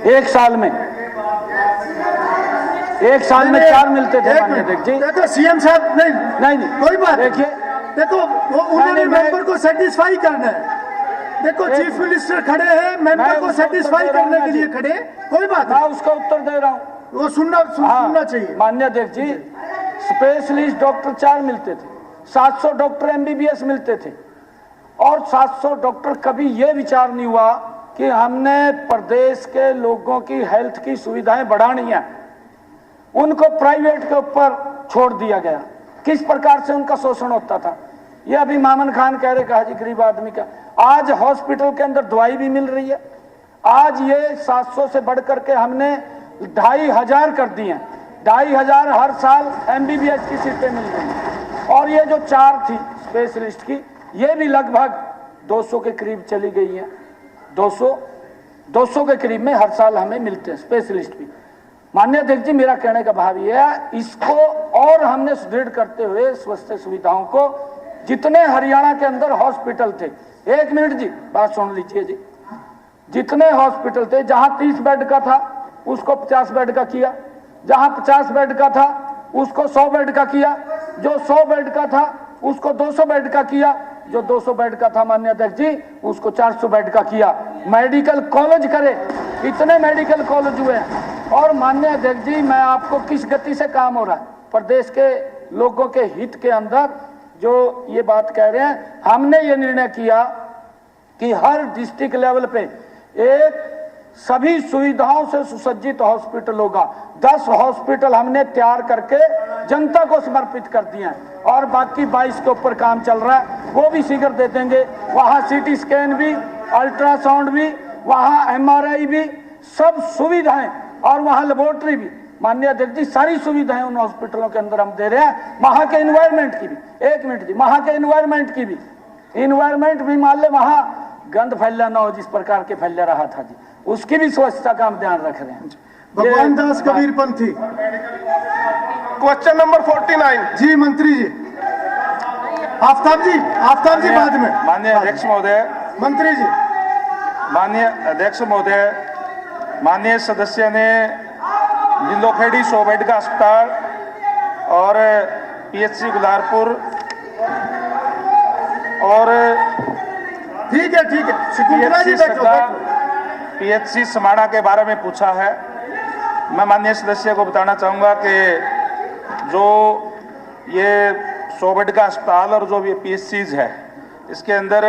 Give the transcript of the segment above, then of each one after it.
एक साल में 4 मिलते थे माननीय अध्यक्ष जी। देखो सीएम साहब नहीं कोई बात देखिए, देखो वो उन्होंने मेंबर को सेटिस्फाई करना है। देखो चीफ मिनिस्टर खड़े हैं, मेंबर को सेटिस्फाई करने के लिए खड़े, कोई बात मैं नहीं, उसका उत्तर दे रहा हूँ। वो सुनना चाहिए। माननीय अध्यक्ष जी, स्पेशलिस्ट डॉक्टर 4 मिलते थे, 700 डॉक्टर एमबीबीएस मिलते थे, और 700 डॉक्टर कभी यह विचार नहीं हुआ कि हमने प्रदेश के लोगों की हेल्थ की सुविधाएं बढ़ानी है, उनको प्राइवेट के ऊपर छोड़ दिया गया। किस प्रकार से उनका शोषण होता था, ये अभी मामन खान कह रहे, कहा जी गरीब आदमी का। आज हॉस्पिटल के अंदर दवाई भी मिल रही है। आज ये 700 से बढ़ करके हमने 2500 कर दी हैं। 2500 हर साल एमबीबीएस की सीटें मिल रही हैं, और ये जो 4 थी स्पेशलिस्ट की, ये भी लगभग 200 के करीब चली गई है। 200 के करीब में हर साल हमें मिलते हैं स्पेशलिस्ट भी। माननीय अध्यक्ष जी, मेरा कहने का भाव यह है, इसको और हमने सुदृढ़ करते हुए स्वास्थ्य सुविधाओं को, जितने हरियाणा के अंदर हॉस्पिटल थे, 1 मिनट जी बात सुन लीजिए जी, जितने हॉस्पिटल थे, जहां 30 बेड का था उसको 50 बेड का किया, जहां 50 बेड का था उसको 100 बेड का किया, जो 100 बेड का था उसको 200 बेड का किया, जो 200 बेड का था माननीय अध्यक्ष जी उसको 400 बेड का किया। मेडिकल कॉलेज करे, इतने मेडिकल कॉलेज हुए हैं। और माननीय अध्यक्ष जी, मैं आपको किस गति से काम हो रहा है प्रदेश के लोगों के हित के अंदर जो ये बात कह रहे हैं, हमने ये निर्णय किया कि हर डिस्ट्रिक्ट लेवल पे एक सभी सुविधाओं से सुसज्जित हॉस्पिटल होगा। 10 हॉस्पिटल हमने तैयार करके जनता को समर्पित कर दिए हैं, और बाकी 22 के ऊपर काम चल रहा है, वो भी शीघ्र दे देंगे। वहाँ सीटी स्कैन भी, अल्ट्रासाउंड भी, वहाँ एमआरआई भी, सब सुविधाएं, और वहाँ लेबोरेटरी भी। माननीय अध्यक्ष जी, सारी सुविधाएं उन हॉस्पिटलों के अंदर हम दे रहे हैं। वहाँ के एनवायरमेंट की भी, 1 मिनट जी, वहाँ के एनवायरमेंट की भी, एनवायरमेंट भी मान ले वहाँ गंद फैला ना हो जिस प्रकार के फैल रहा था जी, उसकी भी स्वच्छता का हम ध्यान रख रहे हैं। भगवान दास कबीर पंथी, क्वेश्चन नंबर 49 जी मंत्री जी। आफ्ताब जी बाद में। माननीय अध्यक्ष महोदय, मंत्री जी। माननीय अध्यक्ष महोदय, माननीय सदस्य ने नीलोखेड़ी 100 बेड का अस्पताल और पीएचसी गुलारपुर और ठीक है पीएचसी समाना के बारे में पूछा है। मैं माननीय सदस्य को बताना चाहूँगा कि जो ये 100 बेड का अस्पताल और जो ये पीएचसीज है, इसके अंदर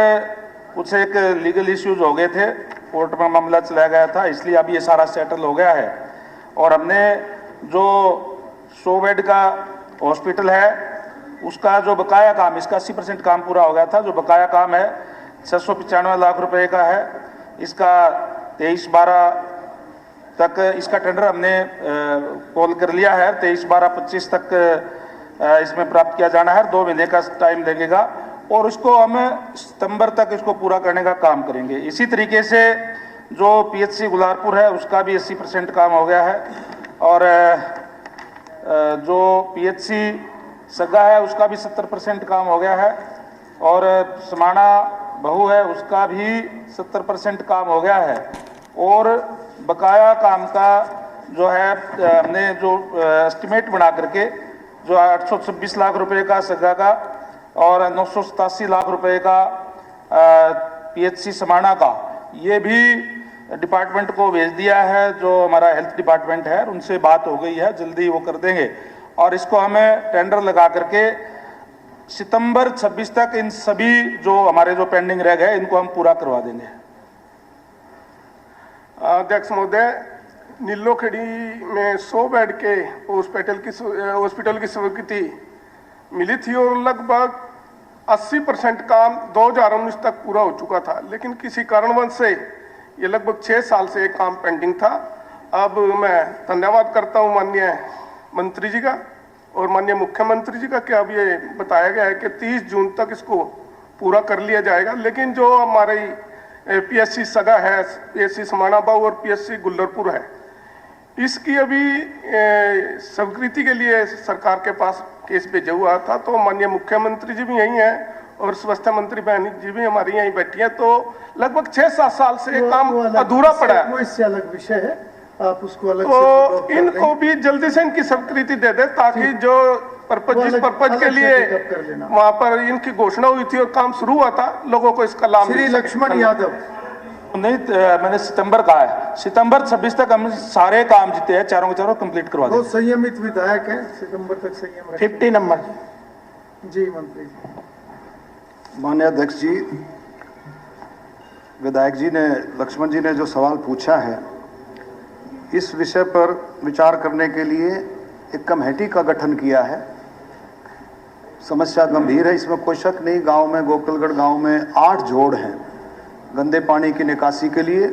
कुछ एक लीगल इश्यूज हो गए थे, कोर्ट में मामला चलाया गया था, इसलिए अब ये सारा सेटल हो गया है। और हमने जो 100 बेड का हॉस्पिटल है उसका जो बकाया काम, इसका 80% काम पूरा हो गया था। जो बकाया काम है 695 लाख रुपए का है। इसका 23/12 तक इसका टेंडर हमने कॉल कर लिया है। 23/12/25 तक इसमें प्राप्त किया जाना है। 2 महीने का टाइम लगेगा, और इसको हम सितंबर तक इसको पूरा करने का काम करेंगे। इसी तरीके से जो पीएचसी गुलारपुर है उसका भी 80% काम हो गया है, और जो पीएचसी सगा है उसका भी 70% काम हो गया है, और समाना बहू है उसका भी 70% काम हो गया है। और बकाया काम का जो है हमने जो एस्टिमेट बना करके जो 826 लाख रुपए का सगा का और 987 लाख रुपए का पीएचसी समाना का, ये भी डिपार्टमेंट को भेज दिया है। जो हमारा हेल्थ डिपार्टमेंट है उनसे बात हो गई है, जल्दी वो कर देंगे, और इसको हमें टेंडर लगा करके सितंबर 26 तक इन सभी जो हमारे जो पेंडिंग रह गए इनको हम पूरा करवा देंगे। अध्यक्ष महोदय, नीलोखेड़ी में 100 बेड के हॉस्पिटल की स्वीकृति मिली थी, और लगभग 80% काम 2019 तक पूरा हो चुका था, लेकिन किसी कारणवश से ये लगभग 6 साल से एक काम पेंडिंग था। अब मैं धन्यवाद करता हूँ माननीय मंत्री जी का और माननीय मुख्यमंत्री जी का कि अब ये बताया गया है कि 30 जून तक इसको पूरा कर लिया जाएगा। लेकिन जो हमारी पीएचसी सगा है, पीएचसी समाना बाऊ और पीएचसी गुल्लरपुर है, इसकी अभी स्वीकृति के लिए सरकार के पास केस भेजा हुआ था, तो माननीय मुख्यमंत्री जी भी यही हैं और स्वास्थ्य मंत्री बहन जी भी हमारी यहीं बैठी हैं, तो लगभग 6-7 साल से ये काम वो अलग अधूरा विषय- पड़ा है। वो इससे अलग विषय है, आप उसको अलग से तो develop कर इनको लें। भी जल्दी से इनकी स्वीकृति दे दे, ताकि जो पर्पज वो जिस अलग- पर्पज अलग के से लिए pick up कर लेना। वहां पर इनकी घोषणा हुई थी और काम शुरू हुआ था, लोगों को इसका लाभ श्री मिल सके। लक्ष्मण यादव। नहीं, मैंने सितंबर कहा है, सितंबर 26 तक हम सारे काम जितने हैं चारों के चारों कंप्लीट करवा बहुत देंगे। संयमित विधायक है, सितंबर तक संयम रखें। 50 नंबर। जी मंत्री जी। माननीय अध्यक्ष जी, विधायक जी ने, लक्ष्मण जी ने जो सवाल पूछा है, इस विषय पर विचार करने के लिए एक कमेटी का गठन किया है। समस्या गंभीर है, इसमें कोई शक नहीं। गांव में, गोकुलगढ़ गांव में 8 जोड़ हैं गंदे पानी की निकासी के लिए।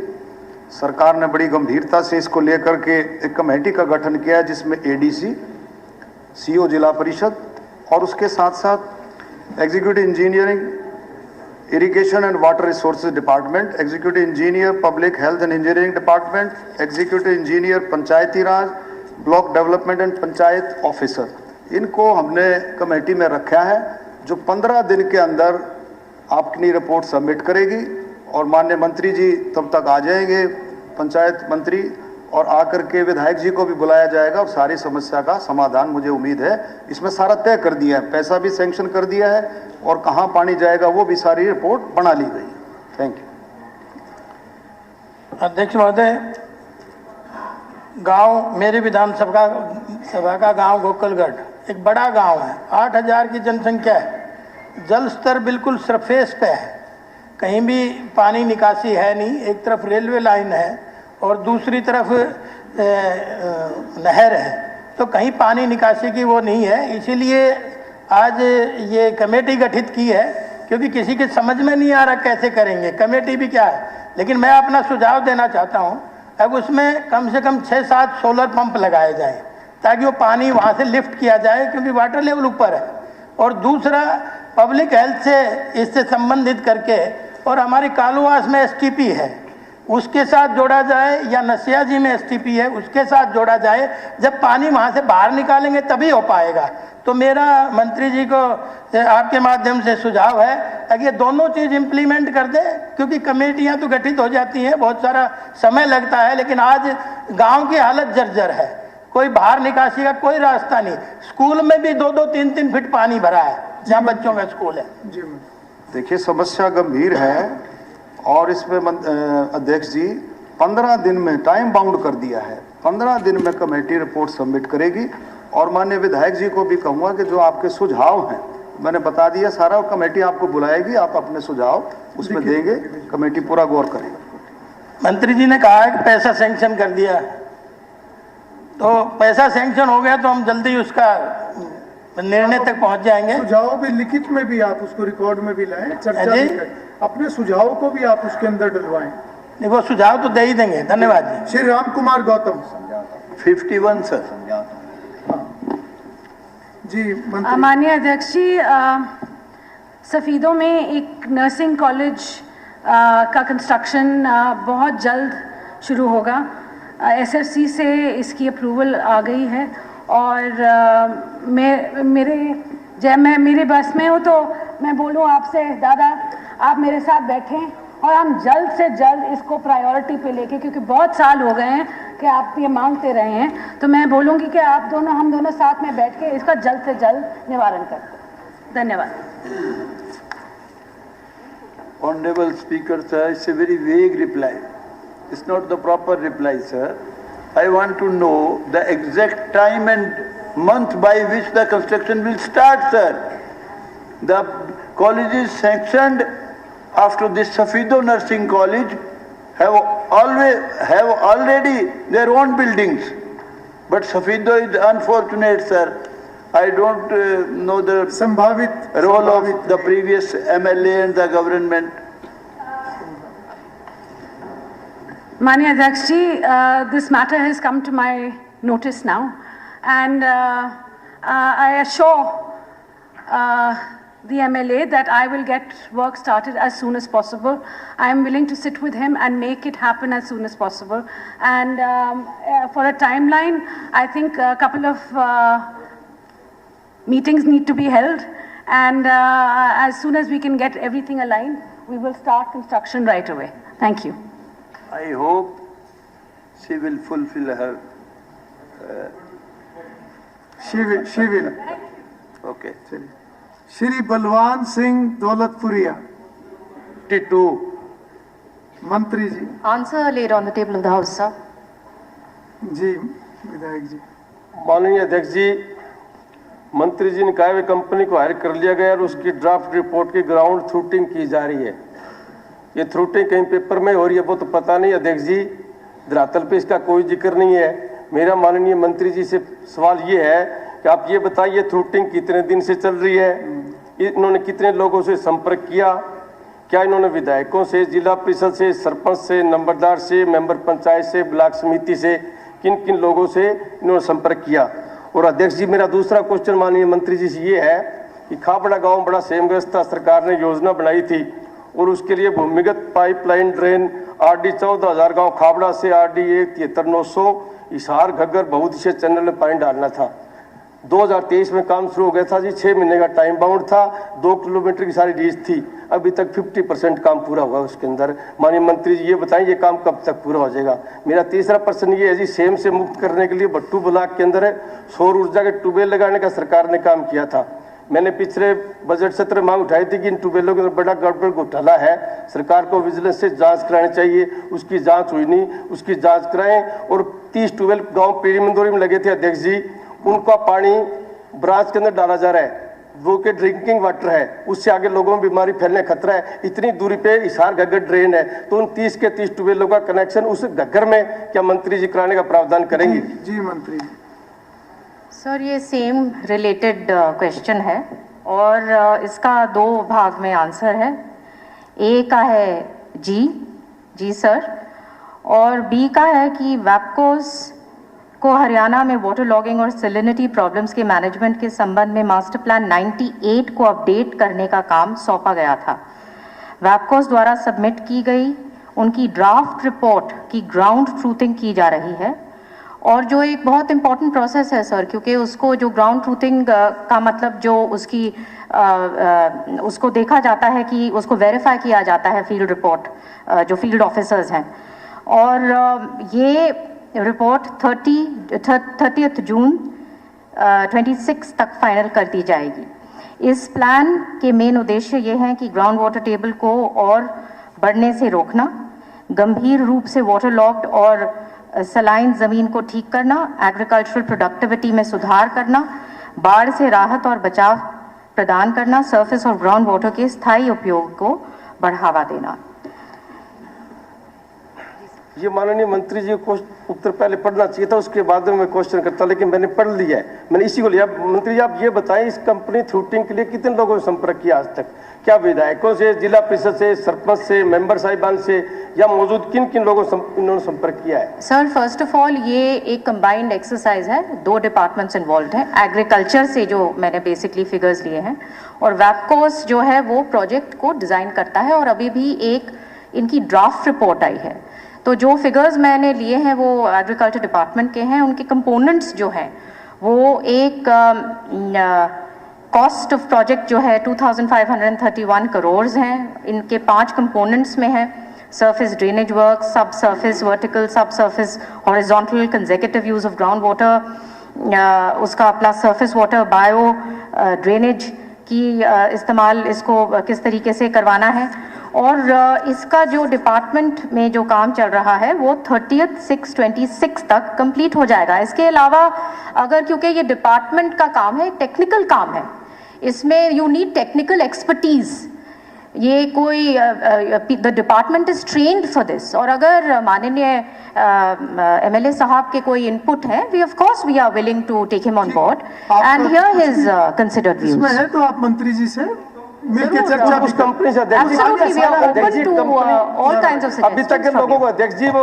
सरकार ने बड़ी गंभीरता से इसको लेकर के एक कमेटी का गठन किया है, जिसमें एडीसी, सीओ जिला परिषद और उसके साथ साथ executive engineering, irrigation and water resources department, executive engineer public health and engineering department, executive engineer Panchayati Raj, block development and panchayat officer, इनको हमने कमेटी में रखा है, जो 15 दिन के अंदर अपनी रिपोर्ट सबमिट करेगी और माननीय मंत्री जी तब तक आ जाएंगे, पंचायत मंत्री, और आकर के विधायक जी को भी बुलाया जाएगा और सारी समस्या का समाधान, मुझे उम्मीद है, इसमें सारा तय कर दिया है, पैसा भी सैंक्शन कर दिया है और कहाँ पानी जाएगा वो भी सारी रिपोर्ट बना ली गई। Thank you. अध्यक्ष महोदय, गांव, मेरी विधानसभा का गांव गोकुलगढ़ एक बड़ा गांव है, 8000 की जनसंख्या है। जल स्तर बिल्कुल सरफेस पे है, कहीं भी पानी निकासी है नहीं। एक तरफ रेलवे लाइन है और दूसरी तरफ नहर है, तो कहीं पानी निकासी की वो नहीं है। इसीलिए आज ये कमेटी गठित की है, क्योंकि किसी के समझ में नहीं आ रहा कैसे करेंगे, कमेटी भी क्या है। लेकिन मैं अपना सुझाव देना चाहता हूँ, अब उसमें कम से कम 6-7 सोलर पंप लगाए जाएं, ताकि वो पानी वहाँ से लिफ्ट किया जाए, क्योंकि वाटर लेवल ऊपर है। और दूसरा, पब्लिक हेल्थ से इससे संबंधित करके, और हमारी कालूवास में एसटीपी है, उसके साथ जोड़ा जाए, या नसिया जी में एसटीपी है, उसके साथ जोड़ा जाए। जब पानी वहाँ से बाहर निकालेंगे तभी हो पाएगा। तो मेरा मंत्री जी को आपके माध्यम से सुझाव है, ताकि ये दोनों चीज़ इम्प्लीमेंट कर दे, क्योंकि कमेटियाँ तो गठित हो जाती हैं, बहुत सारा समय लगता है, लेकिन आज गांव की हालत जर्जर है, कोई बाहर निकासी का कोई रास्ता नहीं। स्कूल में भी 2-2, 3-3 फीट पानी भरा है, जहाँ बच्चों का स्कूल है। जी देखिए, समस्या गंभीर है और इसमें अध्यक्ष जी 15 दिन में टाइम बाउंड कर दिया है। 15 दिन में कमेटी रिपोर्ट सबमिट करेगी और माननीय विधायक जी को भी कहूँगा कि जो आपके सुझाव हैं, मैंने बता दिया सारा, कमेटी आपको बुलाएगी, आप अपने सुझाव उसमें देंगे, कमेटी पूरा गौर करेगी। मंत्री जी ने कहा है कि पैसा सैंक्शन कर दिया, तो पैसा सैंक्शन हो गया तो हम जल्दी उसका निर्णय तक पहुंच जाएंगे। सुझाव भी लिखित में भी आप उसको रिकॉर्ड में भी लाएं, चर्चा जी। भी करें, अपने सुझाव को भी आप उसके अंदर डलवाएं। नहीं, वो सुझाव तो दे ही देंगे। धन्यवाद जी। श्री राम कुमार गौतम। 51 सर। जी मंत्री। माननीय अध्यक्ष जी, सफीदों में एक नर्सिंग कॉलेज का कंस्ट्रक्शन बहुत जल्द शुरू होगा। एसएफसी से इसकी अप्रूवल आ गई है और मैं मेरे बस में हूँ, तो मैं बोलूँ आपसे, दादा आप मेरे साथ बैठें और हम जल्द से जल्द इसको प्रायोरिटी पे लेके, क्योंकि बहुत साल हो गए हैं कि आप ये मांगते रहे हैं, तो मैं बोलूँगी कि हम दोनों साथ में बैठ के इसका जल्द से जल्द निवारण करते हैं। धन्यवाद। Honorable Speaker, sir, it's a very vague reply. It's not the proper reply, sir. I want to know the exact time and month by which the construction will start, sir. The college is sanctioned after this Safido Nursing College have already their own buildings. But Safido is unfortunate, sir. I don't know the संभावित role of the previous MLA and the government. Mani Adhyaksh ji, this matter has come to my notice now, and I assure the MLA that I will get work started as soon as possible. I am willing to sit with him and make it happen as soon as possible. And for a timeline, I think a couple of meetings need to be held, and as soon as we can get everything aligned, we will start construction right away. Thank you. I hope she will fulfill her. She will. Okay. Shri Balwan Singh Daulatpuria 52. मंत्री जी। Answer laid on the table of the House, sir. जी विधायक जी। माननीय अध्यक्ष जी, मंत्री जी ने कहा वे company को higher कर लिया गया और उसकी ड्राफ्ट रिपोर्ट की ग्राउंड थ्रूटिंग की जा रही है। ये थ्रूटिंग कहीं पेपर में हो रही है वो तो पता नहीं अध्यक्ष जी, धरातल पे इसका कोई जिक्र नहीं है। मेरा माननीय मंत्री जी से सवाल ये है कि आप ये बताइए थ्रूटिंग कितने दिन से चल रही है, इन्होंने कितने लोगों से संपर्क किया, क्या इन्होंने विधायकों से, जिला परिषद से, सरपंच से, नंबरदार से, मेंबर पंचायत से, ब्लॉक समिति से, किन किन लोगों से इन्होंने संपर्क किया। और अध्यक्ष जी मेरा दूसरा क्वेश्चन माननीय मंत्री जी से ये है कि खाबड़ा गांव बड़ा सेमग्रस्त था, सरकार ने योजना बनाई थी और उसके लिए भूमिगत पाइपलाइन ड्रेन RD 14,000 गांव खाबड़ा से RD 73,900 हिसार घग्गर बहुत से चैनल में पानी डालना था। 2023 में काम शुरू हो गया था जी, 6 महीने का टाइम बाउंड था, 2 किलोमीटर की सारी रीच थी, अभी तक 50% काम पूरा हुआ उसके अंदर। माननीय मंत्री जी ये बताएं ये काम कब तक पूरा हो जाएगा। मेरा तीसरा प्रश्न ये है जी, सेम से मुक्त करने के लिए भट्टू ब्लॉक के अंदर सौर ऊर्जा के ट्यूबवेल लगाने का सरकार ने काम किया था। मैंने पिछले बजट सत्र मांग उठाई थी कि इन ट्यूबवेलों के अंदर बड़ा गड़बड़ घोटाला है, सरकार को विजिलेंस से जांच करानी चाहिए, उसकी जांच हुई नहीं, उसकी जांच कराएं। और 30 ट्यूबवेल गाँव पीड़ी मंदोरी में लगे थे अध्यक्ष जी, उनका पानी ब्रांच के अंदर डाला जा रहा है, वो के ड्रिंकिंग वाटर है, उससे आगे लोगों में बीमारी फैलने खतरा है। इतनी दूरी पे हिसार घग्गर ड्रेन है, तो उन 30 के 30 ट्यूबवेलों का कनेक्शन उस घग्गर में क्या मंत्री जी कराने का प्रावधान करेंगे? जी मंत्री जी। सर ये सेम रिलेटेड क्वेश्चन है और इसका 2 भाग में आंसर है। ए का है जी सर, और बी का है कि वैपकोस को हरियाणा में वाटर लॉगिंग और सैलिनिटी प्रॉब्लम्स के मैनेजमेंट के संबंध में मास्टर प्लान 98 को अपडेट करने का काम सौंपा गया था। वैपकोस द्वारा सबमिट की गई उनकी ड्राफ्ट रिपोर्ट की ग्राउंड ट्रूथिंग की जा रही है, और जो एक बहुत इंपॉर्टेंट प्रोसेस है सर, क्योंकि उसको जो ग्राउंड ट्रूथिंग का मतलब जो उसकी उसको देखा जाता है कि उसको वेरीफाई किया जाता है फील्ड रिपोर्ट जो फील्ड ऑफिसर्स हैं, और ये रिपोर्ट 30 जून 26 तक फाइनल कर दी जाएगी। इस प्लान के मेन उद्देश्य ये हैं कि ग्राउंड वाटर टेबल को और बढ़ने से रोकना, गंभीर रूप से वाटर लॉक्ड और सलाइन ज़मीन को ठीक करना, एग्रीकल्चरल प्रोडक्टिविटी में सुधार करना, बाढ़ से राहत और बचाव प्रदान करना, सरफेस और ग्राउंड वाटर के स्थायी उपयोग को बढ़ावा देना। ये माननीय मंत्री जी को उत्तर पहले पढ़ना चाहिए था, उसके बाद में मैं क्वेश्चन करता, लेकिन मैंने पढ़ लिया है, मैंने इसी को लिया। मंत्री जी आप ये बताएं इस कंपनी थ्रूटिंग के लिए कितने लोगों से संपर्क किया आज तक? क्या विधायकों से, जिला परिषद से, सरपंच से, मेंबर साहिबान से, या मौजूद किन किन लोगों से इन्होंने संपर्क किया है? सर फर्स्ट ऑफ ऑल ये एक कंबाइंड एक्सरसाइज है, 2 डिपार्टमेंट्स इन्वॉल्व हैं। एग्रीकल्चर से जो मैंने बेसिकली फिगर्स लिए हैं, और वैपकोस जो है वो प्रोजेक्ट को डिज़ाइन करता है, और अभी भी एक इनकी ड्राफ्ट रिपोर्ट आई है। तो जो फिगर्स मैंने लिए हैं वो एग्रीकल्चर डिपार्टमेंट के हैं। उनके कंपोनेंट्स जो हैं वो एक कॉस्ट ऑफ प्रोजेक्ट जो है 2531 करोड़ हैं। इनके 5 कंपोनेंट्स में है surface drainage work, sub surface vertical, sub surface horizontal consecutive use of ground water, उसका plus surface water bio drainage की इस्तेमाल इसको किस तरीके से करवाना है, और इसका जो डिपार्टमेंट में जो काम चल रहा है वो 30/6/26 तक कंप्लीट हो जाएगा। इसके अलावा अगर, क्योंकि ये डिपार्टमेंट का काम है, टेक्निकल काम है, इसमें यू नीड टेक्निकल एक्सपर्टीज, ये कोई the department is trained for this. और अगर माननीय MLA साहब के कोई इनपुट है, we of course we are willing to take him on board and hear his considered views. इसमें है तो आप मंत्री जी से मिलकर चर्चा उस कंपनी से Absolutely, we are open to all kinds of suggestions. अभी तक के लोगों को अध्यक्ष जी वो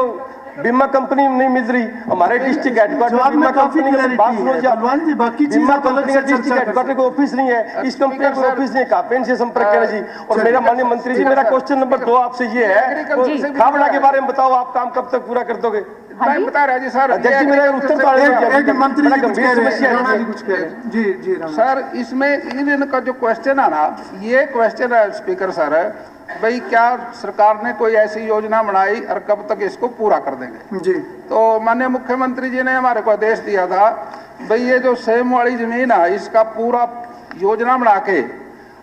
बीमा कंपनी नहीं मिल रही, हमारे डिस्ट्रिक्ट हेडक्वार्टर बीमा कंपनी का बात सुनो जी, बलवान जी बाकी बीमा कंपनी का डिस्ट्रिक्ट हेडक्वार्टर को ऑफिस नहीं है, इस कंपनी का ऑफिस नहीं, कहाँ पे इनसे संपर्क करें जी। और मेरा माननीय मंत्री जी, मेरा क्वेश्चन नंबर 2 आपसे ये है, खाबड़ा के बारे में बताओ, आप काम कब तक पूरा कर दोगे? हाँ जी बता रहा जी सर, अध्यक्ष जी मेरा उत्तर तो एक मंत्री जी कुछ गंभीर कह रहे हैं, समस्या राणा है। जी कुछ कह रहे हैं। जी जी राणा। सर इसमें इनका जो क्वेश्चन है ना, ये क्वेश्चन है स्पीकर सर, भाई क्या सरकार ने कोई ऐसी योजना बनाई और कब तक इसको पूरा कर देंगे? जी तो माननीय मुख्यमंत्री जी ने हमारे को आदेश दिया था, भाई ये जो सेम वाली जमीन है इसका पूरा योजना बना के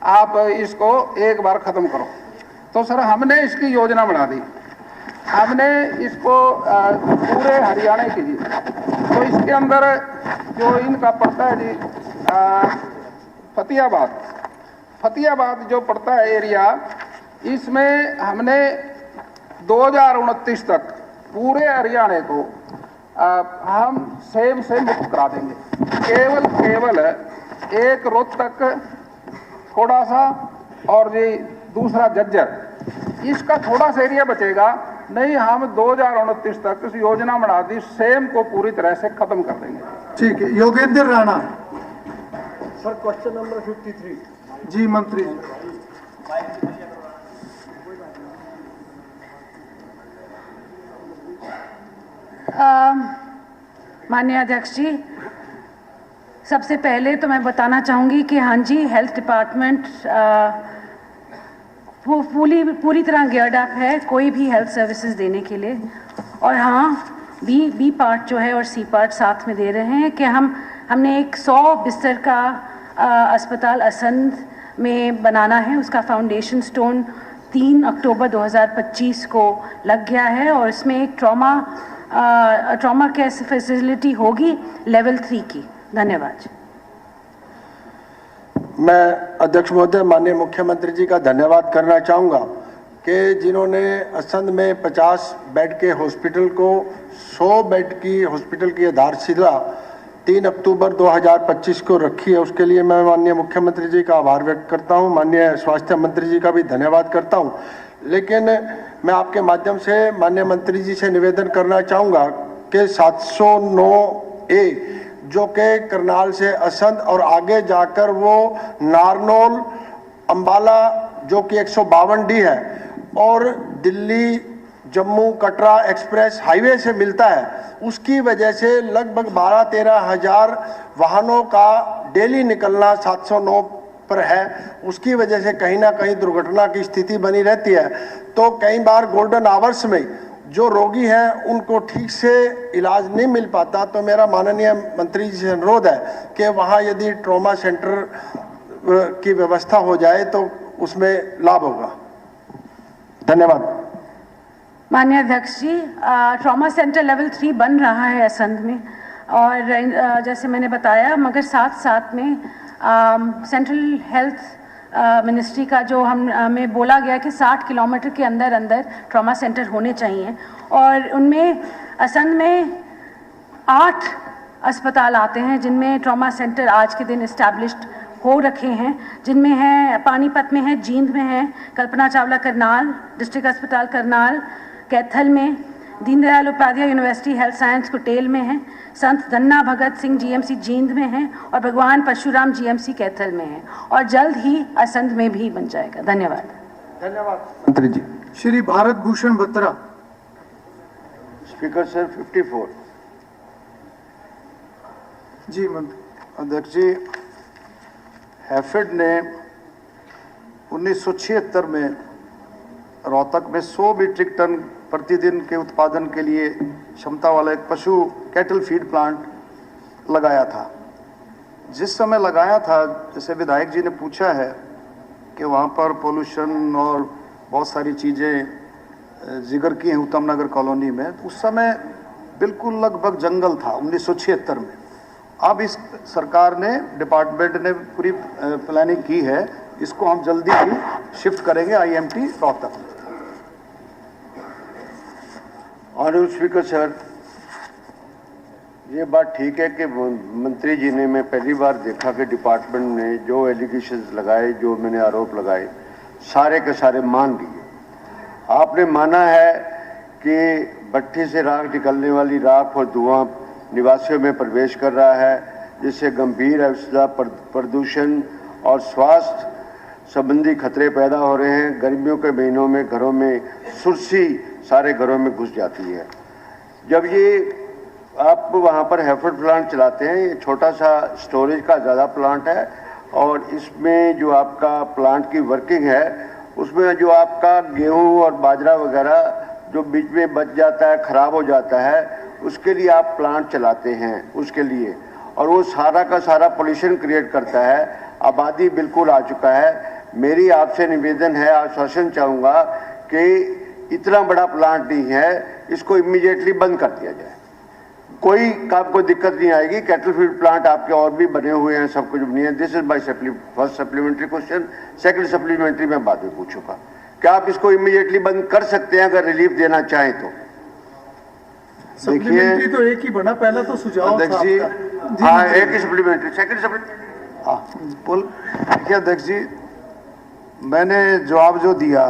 आप इसको एक बार खत्म करो। तो सर हमने इसकी योजना बना दी, हमने इसको पूरे हरियाणा की जी। तो इसके अंदर जो इनका पड़ता है जी फतेहाबाद जो पड़ता है एरिया, इसमें हमने 2029 तक पूरे हरियाणा को हम सेम मुक्त करा देंगे। केवल एक रोहतक थोड़ा सा और ये दूसरा जज्जर, इसका थोड़ा सा एरिया बचेगा। नहीं, हम 2029 तक इस योजना बना दी, सेम को पूरी तरह से खत्म कर देंगे। ठीक है, Yogendra Rana. Sir question number 53। जी मंत्री जी। माननीय अध्यक्ष जी, सबसे पहले तो मैं बताना चाहूँगी कि हाँ जी, हेल्थ डिपार्टमेंट पूरी तरह गियर्ड अप है कोई भी हेल्थ सर्विसेज देने के लिए। और हाँ, बी पार्ट जो है और सी पार्ट साथ में दे रहे हैं कि हमने एक 100 बिस्तर का अस्पताल असंध में बनाना है। उसका फाउंडेशन स्टोन 3 अक्टूबर 2025 को लग गया है और इसमें एक ट्रॉमा केयर फैसिलिटी होगी लेवल 3 की। धन्यवाद। मैं अध्यक्ष महोदय माननीय मुख्यमंत्री जी का धन्यवाद करना चाहूँगा कि जिन्होंने असंध में 50 बेड के हॉस्पिटल को 100 बेड की हॉस्पिटल की आधारशिला 3 अक्टूबर 2025 को रखी है। उसके लिए मैं माननीय मुख्यमंत्री जी का आभार व्यक्त करता हूँ, माननीय स्वास्थ्य मंत्री जी का भी धन्यवाद करता हूँ। लेकिन मैं आपके माध्यम से माननीय मंत्री जी से निवेदन करना चाहूँगा कि 709A जो कि करनाल से असंध और आगे जाकर वो नारनौल अंबाला जो कि 152D है और दिल्ली जम्मू कटरा एक्सप्रेस हाईवे से मिलता है, उसकी वजह से लगभग 12-13 हज़ार वाहनों का डेली निकलना 709 पर है। उसकी वजह से कहीं ना कहीं दुर्घटना की स्थिति बनी रहती है। तो कई बार गोल्डन आवर्स में जो रोगी हैं उनको ठीक से इलाज नहीं मिल पाता। तो मेरा माननीय मंत्री जी से अनुरोध है कि वहाँ यदि ट्रॉमा सेंटर की व्यवस्था हो जाए तो उसमें लाभ होगा। धन्यवाद। माननीय अध्यक्ष जी, ट्रॉमा सेंटर लेवल 3 बन रहा है असंध में और जैसे मैंने बताया, मगर साथ में सेंट्रल हेल्थ मिनिस्ट्री का जो हमें बोला गया कि 60 किलोमीटर के अंदर ट्रॉमा सेंटर होने चाहिए और उनमें असंध में 8 अस्पताल आते हैं जिनमें ट्रॉमा सेंटर आज के दिन इस्टेब्लिश्ड हो रखे हैं, जिनमें है पानीपत में है, जींद में है, कल्पना चावला करनाल डिस्ट्रिक्ट अस्पताल करनाल, कैथल में, Deendayal Upadhyay university health science Kutail में है, संत धन्ना भगत सिंह जीएमसी जींद में है और भगवान परशुराम जीएमसी कैथल में है और जल्द ही असंध में भी बन जाएगा। धन्यवाद। धन्यवाद मंत्री जी। श्री भारत भूषण बत्रा। Speaker sir 54। जी मंत्री। अध्यक्ष जी, हैफेड ने 1976 में रोहतक में 100 मीट्रिक टन प्रतिदिन के उत्पादन के लिए क्षमता वाला एक पशु कैटल फीड प्लांट लगाया था। जिस समय लगाया था, जैसे विधायक जी ने पूछा है कि वहाँ पर पोल्यूशन और बहुत सारी चीज़ें जिक्र की हैं उत्तम नगर कॉलोनी में, तो उस समय बिल्कुल लगभग जंगल था 1976 में। अब इस सरकार ने, डिपार्टमेंट ने पूरी प्लानिंग की है, इसको हम जल्दी ही शिफ्ट करेंगे IMT Rohtak. Honourable speaker sir, ये बात ठीक है कि मंत्री जी ने, मैं पहली बार देखा कि डिपार्टमेंट ने जो एलिगेशंस लगाए, जो मैंने आरोप लगाए, सारे के सारे मान लिए। आपने माना है कि भट्टी से राख निकलने वाली राख और धुआं निवासियों में प्रवेश कर रहा है, जिससे गंभीर अवस्था प्रदूषण और स्वास्थ्य संबंधी खतरे पैदा हो रहे हैं। गर्मियों के महीनों में घरों में सुरसी सारे घरों में घुस जाती है। जब ये आप वहाँ पर हैफेड प्लांट चलाते हैं, ये छोटा सा स्टोरेज का ज़्यादा प्लांट है और इसमें जो आपका प्लांट की वर्किंग है उसमें जो आपका गेहूं और बाजरा वगैरह जो बीच में बच जाता है, खराब हो जाता है, उसके लिए आप प्लांट चलाते हैं उसके लिए, और वो सारा का सारा पोल्यूशन क्रिएट करता है। आबादी बिल्कुल आ चुका है। मेरी आपसे निवेदन है, आश्वासन चाहूँगा कि इतना बड़ा प्लांट नहीं है, इसको इमीडिएटली बंद कर दिया जाए। कोई आपको दिक्कत नहीं आएगी। कैटल फीड प्लांट आपके और भी बने हुए हैं, सब कुछ बनी है। This is my first supplementary question. Second supplementary मैं बाद में पूछूंगा। क्या आप इसको इमीडिएटली बंद कर सकते हैं अगर रिलीफ देना चाहें तो? सप्लीमेंट्री तो एक ही बना, पहला तो सुझाव अध्यक्ष जी, हाँ, एक ही सप्लीमेंट्री, सेकंड सप्लीमेंट्री। देखिए अध्यक्ष जी, मैंने जवाब जो दिया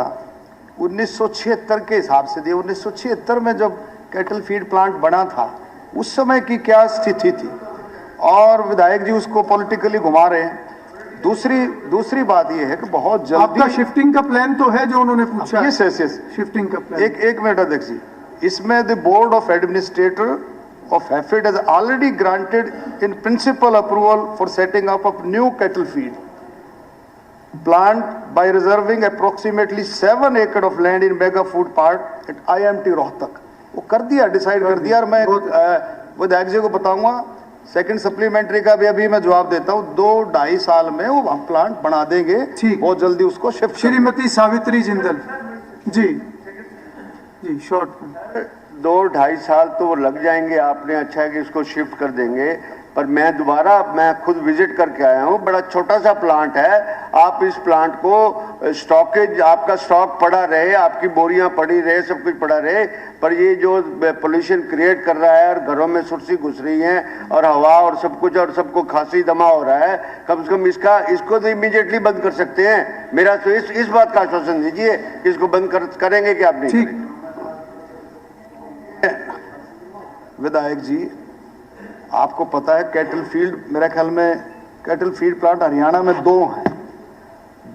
1976 के हिसाब से दिया। 1976 में जब कैटल फीड प्लांट बना था उस समय की क्या स्थिति थी, और विधायक जी उसको पॉलिटिकली घुमा रहे हैं। दूसरी बात यह है कि बहुत जल्दी आपका शिफ्टिंग का प्लान तो है जो उन्होंने पूछा। यस यस यस, शिफ्टिंग का प्लान। एक मिनट अध्यक्ष जी, इसमें the board of administrator of HAFED has already granted in principle approval for setting up of new cattle feed plant by reserving approximately 7 acres of land in mega food park at IMT Rohtak. वो कर दिया, decide कर दिया। और मैं विधायक जी को बताऊंगा, सेकंड सप्लीमेंट्री का भी अभी मैं जवाब देता हूँ। 2-2.5 साल में वो हम प्लांट बना देंगे, बहुत जल्दी उसको शिफ्ट। श्रीमती सावित्री जिंदल जी, शॉर्ट 2-2.5 साल तो वो लग जाएंगे। आपने अच्छा है कि इसको शिफ्ट कर देंगे, पर मैं खुद विजिट करके आया हूँ। बड़ा छोटा सा प्लांट है। आप इस प्लांट को स्टॉकेज, आपका स्टॉक पड़ा रहे, आपकी बोरियां पड़ी रहे, सब कुछ पड़ा रहे, पर ये जो पोल्यूशन क्रिएट कर रहा है और घरों में सुर्सी घुस रही है और हवा और सब कुछ, और सबको खांसी दमा हो रहा है, कम से कम इसको तो इमीडिएटली बंद कर सकते हैं। मेरा तो इस बात का आश्वासन दीजिए कि इसको बंद करेंगे कि आप नहीं करेंगे? विधायक जी, आपको पता है कैटल फील्ड, मेरे ख्याल में कैटल फीड प्लांट हरियाणा में 2 हैं।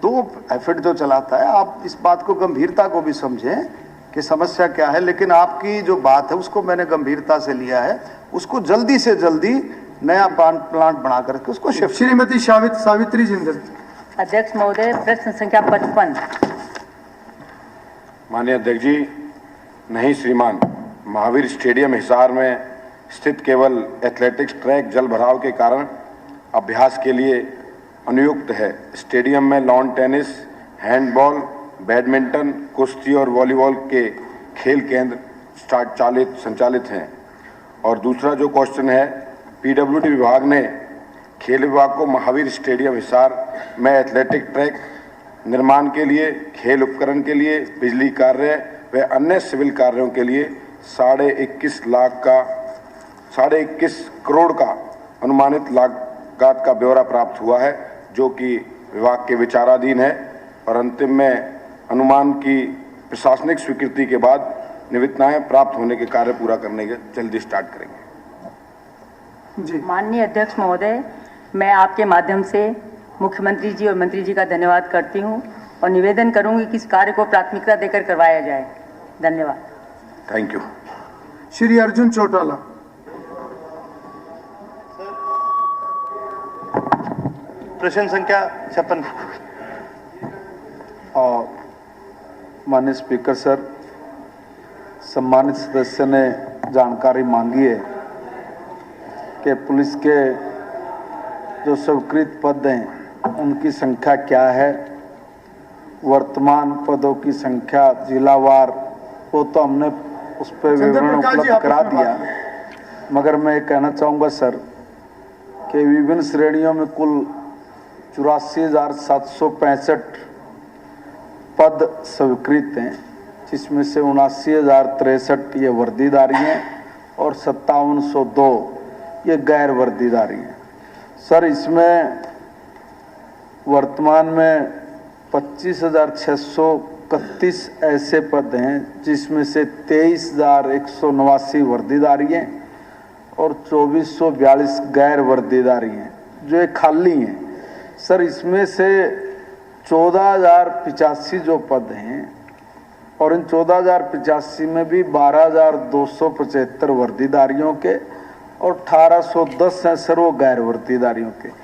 2 हैफेड जो चलाता है। आप इस बात को गंभीरता को भी समझें कि समस्या क्या है, लेकिन आपकी जो बात है उसको मैंने गंभीरता से लिया है। उसको जल्दी से जल्दी नया प्लांट बना करके उसको शिफ्ट। श्रीमती सावित्री जिंदल। अध्यक्ष महोदय, प्रश्न संख्या 55। माननीय अध्यक्ष जी, नहीं श्रीमान, महावीर स्टेडियम हिसार में स्थित केवल एथलेटिक्स ट्रैक जल भराव के कारण अभ्यास के लिए अनुयुक्त है। स्टेडियम में लॉन टेनिस, हैंडबॉल, बैडमिंटन, कुश्ती और वॉलीबॉल के खेल केंद्र संचालित हैं। और दूसरा जो क्वेश्चन है, पीडब्ल्यूडी विभाग ने खेल विभाग को महावीर स्टेडियम हिसार में एथलेटिक ट्रैक निर्माण के लिए, खेल उपकरण के लिए, बिजली कार्य व अन्य सिविल कार्यों के लिए 21.5 करोड़ का अनुमानित लागत का ब्यौरा प्राप्त हुआ है, जो कि विभाग के विचाराधीन है और अंतिम में अनुमान की प्रशासनिक स्वीकृति के बाद निविदाएं प्राप्त होने के कार्य पूरा करने के जल्दी स्टार्ट करेंगे। माननीय अध्यक्ष महोदय, मैं आपके माध्यम से मुख्यमंत्री जी और मंत्री जी का धन्यवाद करती हूं और निवेदन करूंगी कि इस कार्य को प्राथमिकता देकर करवाया जाए। धन्यवाद। Thank you. श्री अर्जुन चौटाला। प्रश्न संख्या 56। माननीय स्पीकर सर, सम्मानित सदस्य ने जानकारी मांगी है कि पुलिस के जो स्वीकृत पद हैं उनकी संख्या क्या है, वर्तमान पदों की संख्या जिलावार, वो तो हमने उस पर विवरण उपलब्ध करा दिया। मगर मैं कहना चाहूँगा सर कि विभिन्न श्रेणियों में कुल 84,765 पद स्वीकृत हैं, जिसमें से 79,063 ये वर्दीधारी हैं और 5702 ये गैर वर्दीधारी हैं। सर, इसमें वर्तमान में 25,631 ऐसे पद हैं, जिसमें से 23,189 वर्दीधारी हैं और 2,442 गैर वर्दीधारी हैं, जो एक खाली हैं। सर, इसमें से 14,085 जो पद हैं और इन 14,085 में भी 12,275 वर्दीधारियों के और 1,810 हैं सर वो गैर वर्दीधारियों के।